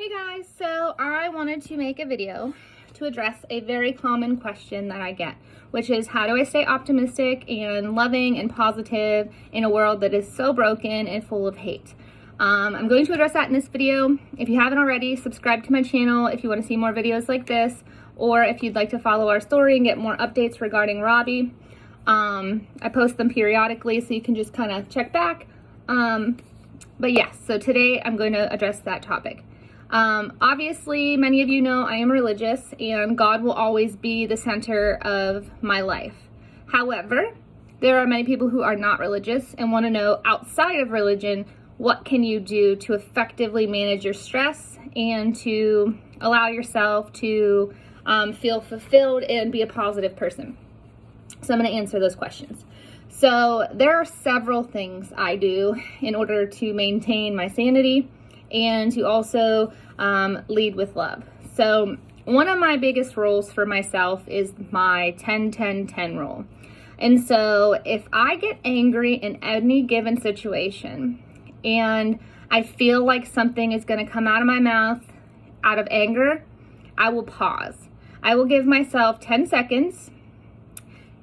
Hey guys, so I wanted to make a video to address a very common question that I get, which is how do I stay optimistic and loving and positive in a world that is so broken and full of hate? I'm going to address that in this video. If you haven't already, subscribe to my channel if you want to see more videos like this, or if you'd like to follow our story and get more updates regarding Robbie. I post them periodically so you can just kind of check back. But yes, so today I'm going to address that topic. Obviously, many of you know I am religious and God will always be the center of my life. However, there are many people who are not religious and want to know outside of religion, what can you do to effectively manage your stress and to allow yourself to feel fulfilled and be a positive person. So I'm going to answer those questions. So there are several things I do in order to maintain my sanity and to also lead with love. So one of my biggest rules for myself is my 10-10-10 rule. And so if I get angry in any given situation and I feel like something is going to come out of my mouth out of anger, I will pause. I will give myself 10 seconds.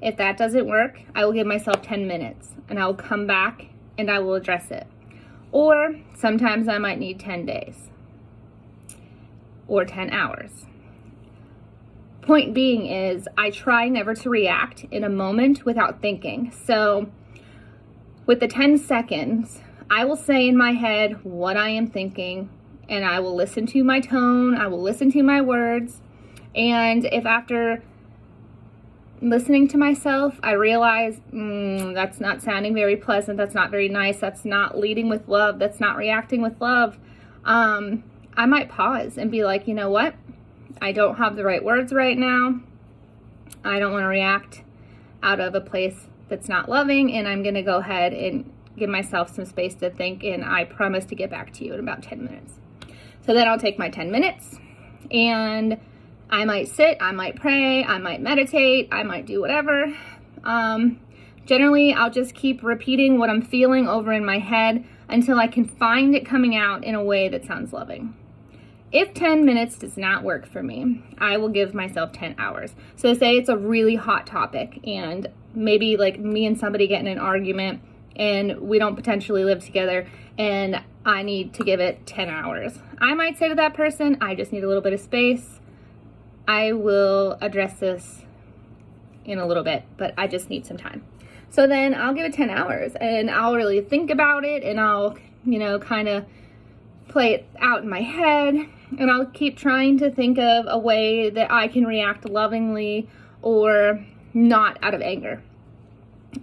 If that doesn't work, I will give myself 10 minutes and I will come back and I will address it. Or sometimes I might need 10 days or 10 hours. Point being is I try never to react in a moment without thinking. So with the 10 seconds, I will say in my head what I am thinking and I will listen to my tone, I will listen to my words. And if after listening to myself, I realize that's not sounding very pleasant, that's not very nice, that's not leading with love, that's not reacting with love, I might pause and be like, you know what? I don't have the right words right now. I don't want to react out of a place that's not loving, and I'm going to go ahead and give myself some space to think, and I promise to get back to you in about 10 minutes. So then I'll take my 10 minutes, and I might sit, I might pray, I might meditate, I might do whatever. Generally, I'll just keep repeating what I'm feeling over in my head until I can find it coming out in a way that sounds loving. If 10 minutes does not work for me, I will give myself 10 hours. So say it's a really hot topic and maybe like me and somebody get in an argument and we don't potentially live together and I need to give it 10 hours. I might say to that person, I just need a little bit of space. I will address this in a little bit, but I just need some time. So then I'll give it 10 hours and I'll really think about it and I'll, kind of play it out in my head and I'll keep trying to think of a way that I can react lovingly or not out of anger.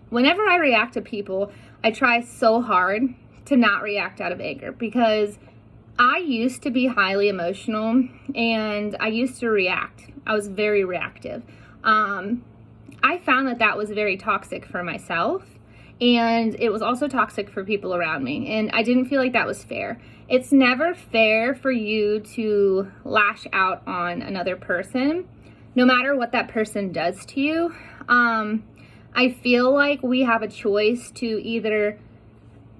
Whenever I react to people, I try so hard to not react out of anger because I used to be highly emotional and I used to react. I was very reactive. I found that was very toxic for myself and it was also toxic for people around me, and I didn't feel like that was fair. It's never fair for you to lash out on another person, no matter what that person does to you. I feel like we have a choice to either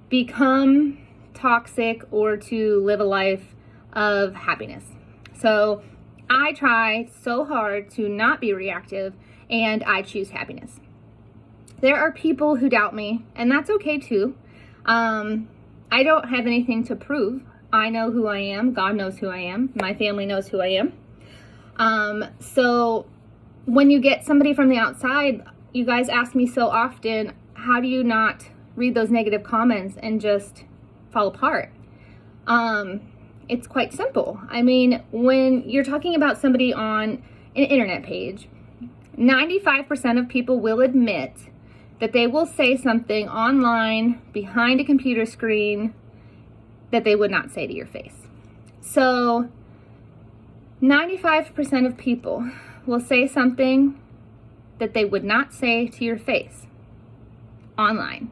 become toxic or to live a life of happiness. So I try so hard to not be reactive and I choose happiness. There are people who doubt me and that's okay too. I don't have anything to prove. I know who I am. God knows who I am. My family knows who I am. So when you get somebody from the outside, you guys ask me so often, how do you not read those negative comments and just fall apart? It's quite simple. I mean, when you're talking about somebody on an internet page, 95% of people will admit that they will say something online behind a computer screen that they would not say to your face. So 95% of people will say something that they would not say to your face online.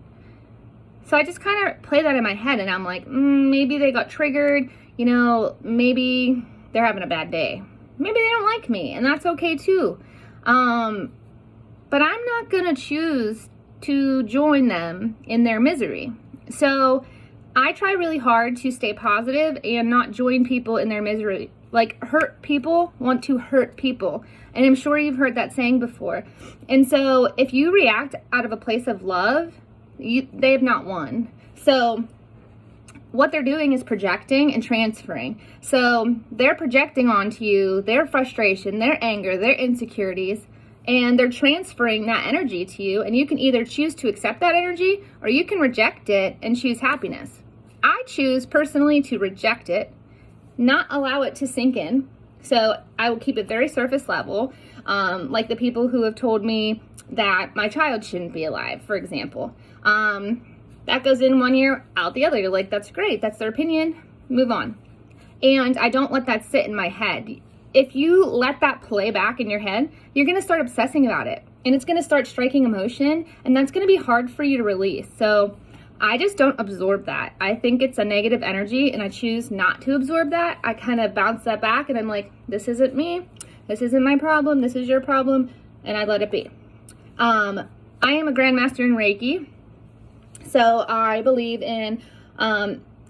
So I just kind of play that in my head and I'm like, maybe they got triggered, maybe they're having a bad day. Maybe they don't like me and that's okay too. But I'm not gonna choose to join them in their misery. So I try really hard to stay positive and not join people in their misery. Like, hurt people want to hurt people. And I'm sure you've heard that saying before. And so if you react out of a place of love, they have not won. So what they're doing is projecting and transferring. So they're projecting onto you their frustration, their anger, their insecurities, and they're transferring that energy to you. And you can either choose to accept that energy or you can reject it and choose happiness. I choose personally to reject it, not allow it to sink in. So I will keep it very surface level, like the people who have told me that my child shouldn't be alive, for example. That goes in one ear, out the other. You're like, that's great. That's their opinion. Move on. And I don't let that sit in my head. If you let that play back in your head, you're going to start obsessing about it. And it's going to start striking emotion. And that's going to be hard for you to release. So I just don't absorb that. I think it's a negative energy and I choose not to absorb that. I kind of bounce that back and I'm like, this isn't me. This isn't my problem. This is your problem. And I let it be. I am a grandmaster in Reiki. So I believe in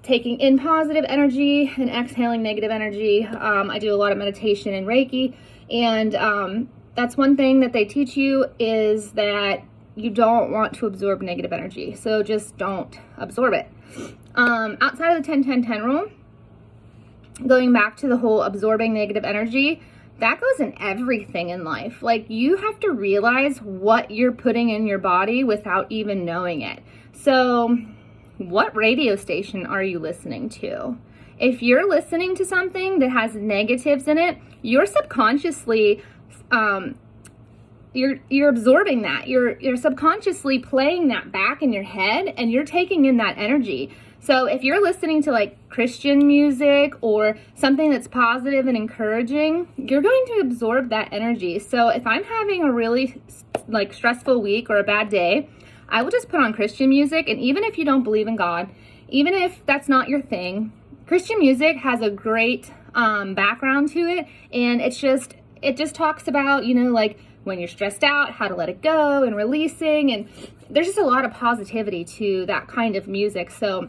taking in positive energy and exhaling negative energy. I do a lot of meditation in Reiki. And that's one thing that they teach you is that you don't want to absorb negative energy. So just don't absorb it. Outside of the 10-10-10 rule, going back to the whole absorbing negative energy, that goes in everything in life. Like, you have to realize what you're putting in your body without even knowing it. So what radio station are you listening to? If you're listening to something that has negatives in it, you're subconsciously you're absorbing that. You're subconsciously playing that back in your head and you're taking in that energy. So if you're listening to like Christian music or something that's positive and encouraging, you're going to absorb that energy. So if I'm having a really like stressful week or a bad day, I will just put on Christian music. And even if you don't believe in God, even if that's not your thing, Christian music has a great background to it. And it just talks about, like when you're stressed out, how to let it go and releasing. And there's just a lot of positivity to that kind of music. So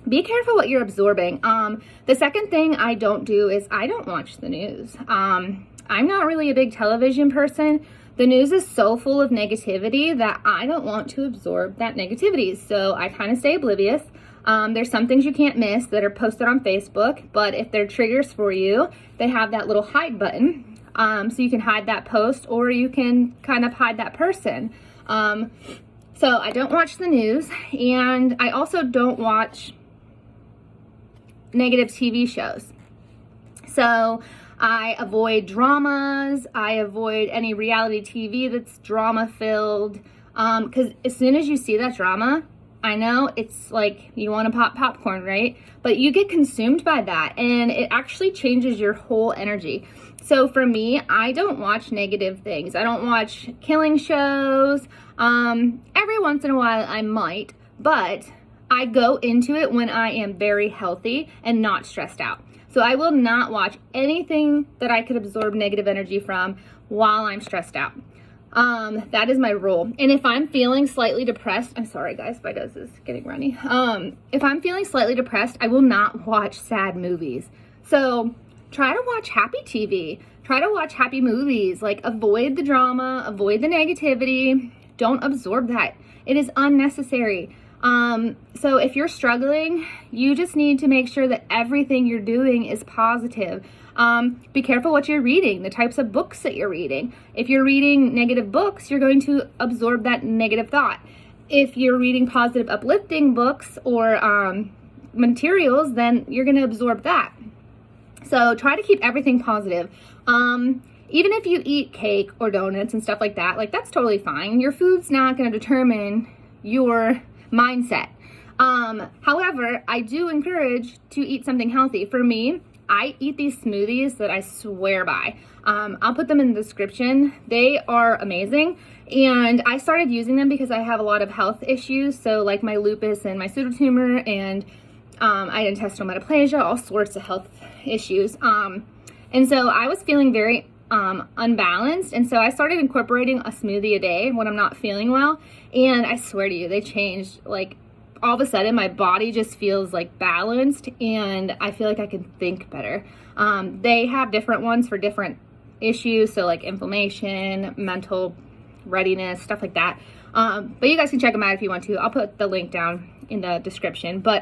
be careful what you're absorbing. The second thing I don't do is I don't watch the news. I'm not really a big television person. The news is so full of negativity that I don't want to absorb that negativity. So I kind of stay oblivious. There's some things you can't miss that are posted on Facebook, but if they're triggers for you, they have that little hide button. So you can hide that post or you can kind of hide that person. So I don't watch the news, and I also don't watch negative TV shows. So I avoid dramas. I avoid any reality TV that's drama filled. Because as soon as you see that drama, I know it's like you want to pop popcorn, right? But you get consumed by that and it actually changes your whole energy. So for me, I don't watch negative things. I don't watch killing shows. Every once in a while I might, but I go into it when I am very healthy and not stressed out. So I will not watch anything that I could absorb negative energy from while I'm stressed out. That is my rule. And if I'm feeling slightly depressed, I'm sorry guys, my nose is getting runny. If I'm feeling slightly depressed, I will not watch sad movies. So try to watch happy TV. Try to watch happy movies. Like, avoid the drama, avoid the negativity. Don't absorb that. It is unnecessary. So if you're struggling, you just need to make sure that everything you're doing is positive. Be careful what you're reading, the types of books that you're reading. If you're reading negative books, you're going to absorb that negative thought. If you're reading positive, uplifting books or materials, then you're going to absorb that. So try to keep everything positive. Even if you eat cake or donuts and stuff like that, like that's totally fine. Your food's not going to determine your mindset. However, I do encourage to eat something healthy. For me, I eat these smoothies that I swear by. I'll put them in the description. They are amazing. And I started using them because I have a lot of health issues. So like my lupus and my pseudotumor and I had intestinal metaplasia, all sorts of health issues. And so I was feeling very unbalanced. And so I started incorporating a smoothie a day when I'm not feeling well. And I swear to you, they changed like all of a sudden my body just feels like balanced and I feel like I can think better. They have different ones for different issues, so like inflammation, mental readiness, stuff like that. But you guys can check them out if you want to. I'll put the link down in the description. But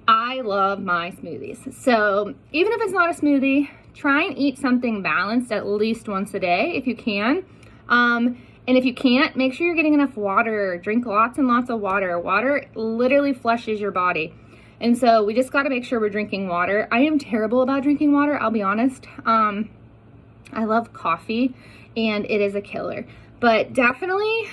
I love my smoothies. So even if it's not a smoothie, try and eat something balanced at least once a day if you can. And if you can't, make sure you're getting enough water. Drink lots and lots of water. Water literally flushes your body. And so we just got to make sure we're drinking water. I am terrible about drinking water, I'll be honest. I love coffee and it is a killer. But definitely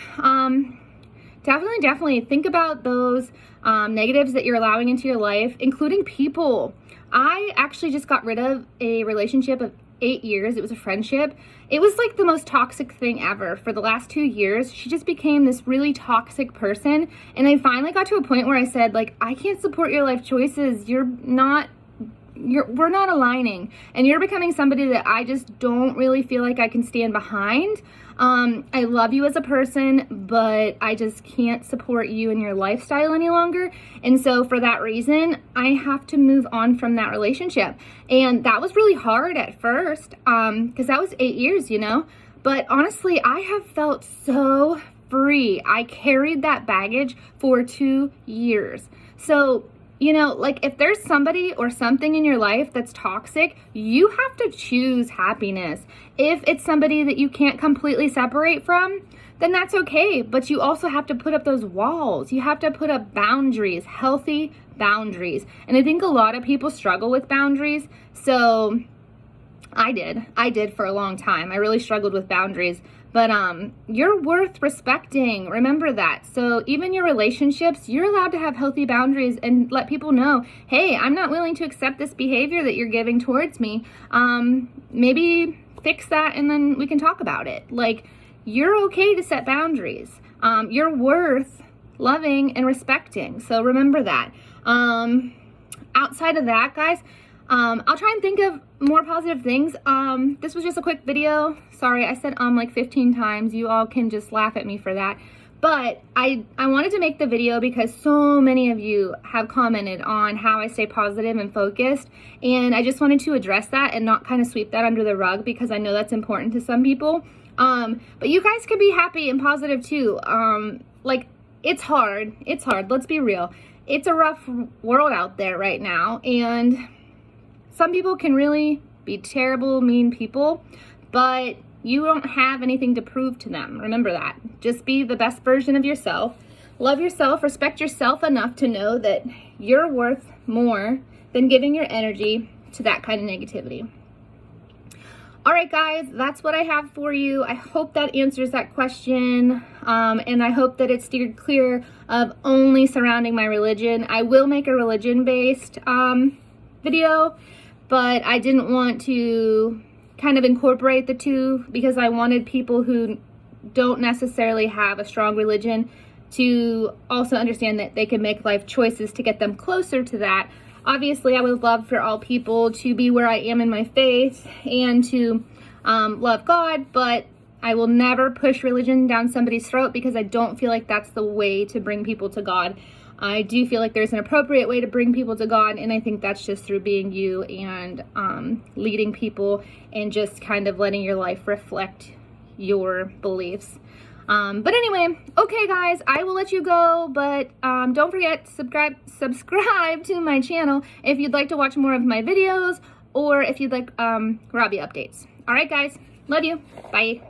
think about those negatives that you're allowing into your life, including people. I actually just got rid of a relationship of 8 years. It was a friendship. It was like the most toxic thing ever. For the last 2 years, she just became this really toxic person. And I finally got to a point where I said, like, I can't support your life choices. We're not aligning, and you're becoming somebody that I just don't really feel like I can stand behind. I love you as a person, but I just can't support you and your lifestyle any longer. And so for that reason, I have to move on from that relationship. And that was really hard at first, because that was 8 years, you know. But honestly, I have felt so free. I carried that baggage for 2 years. So, you know, like if there's somebody or something in your life that's toxic, you have to choose happiness. If it's somebody that you can't completely separate from, then that's okay. But you also have to put up those walls. You have to put up boundaries, healthy boundaries. And I think a lot of people struggle with boundaries. So I did for a long time. I really struggled with boundaries. But you're worth respecting. Remember that. So even your relationships, you're allowed to have healthy boundaries and let people know, hey, I'm not willing to accept this behavior that you're giving towards me. Maybe fix that and then we can talk about it. Like, you're okay to set boundaries. You're worth loving and respecting. So remember that. Outside of that, guys, I'll try and think of more positive things. This was just a quick video. Sorry, I said like 15 times. You all can just laugh at me for that. But I wanted to make the video because so many of you have commented on how I stay positive and focused. And I just wanted to address that and not kind of sweep that under the rug because I know that's important to some people. But you guys can be happy and positive too. Like, it's hard. It's hard. Let's be real. It's a rough world out there right now. And some people can really be terrible, mean people, but you don't have anything to prove to them. Remember that. Just be the best version of yourself. Love yourself, respect yourself enough to know that you're worth more than giving your energy to that kind of negativity. All right, guys, that's what I have for you. I hope that answers that question, and I hope that it's steered clear of only surrounding my religion. I will make a religion-based video, but I didn't want to kind of incorporate the two because I wanted people who don't necessarily have a strong religion to also understand that they can make life choices to get them closer to that. Obviously, I would love for all people to be where I am in my faith and to love God, but I will never push religion down somebody's throat because I don't feel like that's the way to bring people to God. I do feel like there's an appropriate way to bring people to God, and I think that's just through being you and leading people and just kind of letting your life reflect your beliefs. But anyway, okay guys, I will let you go, but don't forget to subscribe to my channel if you'd like to watch more of my videos or if you'd like Robbie updates. All right guys, love you. Bye.